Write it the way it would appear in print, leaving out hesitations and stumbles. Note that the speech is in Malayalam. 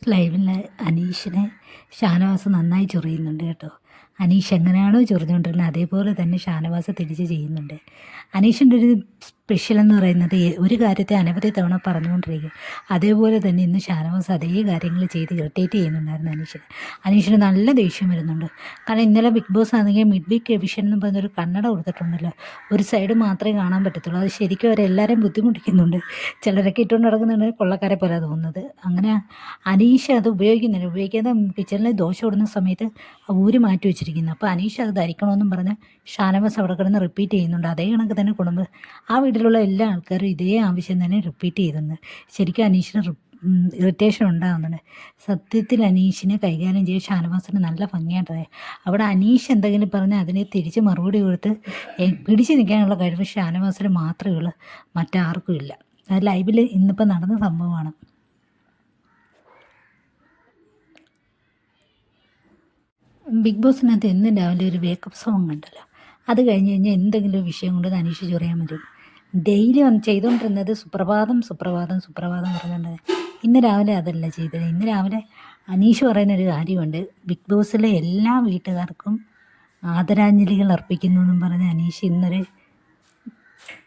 ലൈവിൽ അനീഷിനെ ഷാനവാസ് നന്നായി ചൊറിയുന്നുണ്ട് കേട്ടോ. അനീഷ് എങ്ങനെയാണോ ചൊറിഞ്ഞുകൊണ്ടിരുന്നത് അതേപോലെ തന്നെ ഷാനവാസ് തിരിച്ച് ചെയ്യുന്നുണ്ട്. അനീഷിൻ്റെ ഒരു സ്പെഷ്യൽ എന്ന് പറയുന്നത് ഒരു കാര്യത്തെ അനവധി തവണ പറഞ്ഞുകൊണ്ടിരിക്കും. അതേപോലെ തന്നെ ഇന്ന് ഷാനവാസ് അതേ കാര്യങ്ങൾ ചെയ്ത് ഇറിറ്റേറ്റ് ചെയ്യുന്നുണ്ടായിരുന്നു അനീഷിന്. അനീഷിന് നല്ല ദേഷ്യം വരുന്നുണ്ട്. കാരണം ഇന്നലെ ബിഗ് ബോസ് ആണെങ്കിൽ മിഡ് വീക്ക് എവിഷൻ എന്ന് പറഞ്ഞൊരു കണ്ണട കൊടുത്തിട്ടുണ്ടല്ലോ. ഒരു സൈഡ് മാത്രമേ കാണാൻ പറ്റത്തുള്ളൂ. അത് ശരിക്കും അവരെല്ലാവരെയും ബുദ്ധിമുട്ടിക്കുന്നുണ്ട്. ചിലരൊക്കെ ഇട്ടുകൊണ്ട് നടക്കുന്നുണ്ട് കൊള്ളക്കാരെ പോലെ തോന്നുന്നത്. അങ്ങനെ അനീഷ് അത് ഉപയോഗിക്കാതെ കിച്ചണിൽ ദോശ ഇടുന്ന സമയത്ത് ഊരി മാറ്റി വെച്ചിരിക്കുന്നു. അപ്പോൾ അനീഷ് അത് ധരിക്കണമെന്നും പറഞ്ഞ് ഷാനവാസ് അവിടെ കിടന്ന് റിപ്പീറ്റ് ചെയ്യുന്നുണ്ട്. അതേ കണക്ക് തന്നെ ആ വീട്ടിലുള്ള എല്ലാ ആൾക്കാരും ഇതേ ആവശ്യം തന്നെ റിപ്പീറ്റ് ചെയ്തെന്ന്. ശരിക്കും അനീഷിന് ഇറിറ്റേഷൻ ഉണ്ടാകുന്നുണ്ട്. സത്യത്തിൽ അനീഷിനെ കൈകാര്യം ചെയ്ത് ഷാനവാസിന് നല്ല ഭംഗിയായിട്ടത്. അവിടെ അനീഷ് എന്തെങ്കിലും പറഞ്ഞാൽ അതിനെ തിരിച്ച് മറുപടി കൊടുത്ത് പിടിച്ച് നിൽക്കാനുള്ള കഴിവ് ഷാനവാസിന് മാത്രമേ ഉള്ളൂ, മറ്റാർക്കും ഇല്ല. അത് ലൈവിൽ ഇന്നിപ്പോൾ നടന്ന സംഭവമാണ്. ബിഗ് ബോസിനകത്ത് എന്നും രാവിലെ ഒരു വേക്കപ്പ് സോങ് ഉണ്ടല്ലോ, അത് കഴിഞ്ഞ് കഴിഞ്ഞാൽ എന്തെങ്കിലും വിഷയം കൊണ്ട് അനീഷ് ചൊറിയാൻ വരും. ഡെയിലി വന്ന് ചെയ്തുകൊണ്ടിരുന്നത് സുപ്രഭാതം സുപ്രഭാതം സുപ്രഭാതം പറഞ്ഞുകൊണ്ട്. ഇന്ന് രാവിലെ അതല്ല ചെയ്തത്. ഇന്ന് രാവിലെ അനീഷ് പറയുന്നൊരു കാര്യമുണ്ട്, ബിഗ് ബോസിലെ എല്ലാ വീട്ടുകാർക്കും ആദരാഞ്ജലികൾ അർപ്പിക്കുന്നു എന്നും പറഞ്ഞ് അനീഷ് ഇന്നൊരു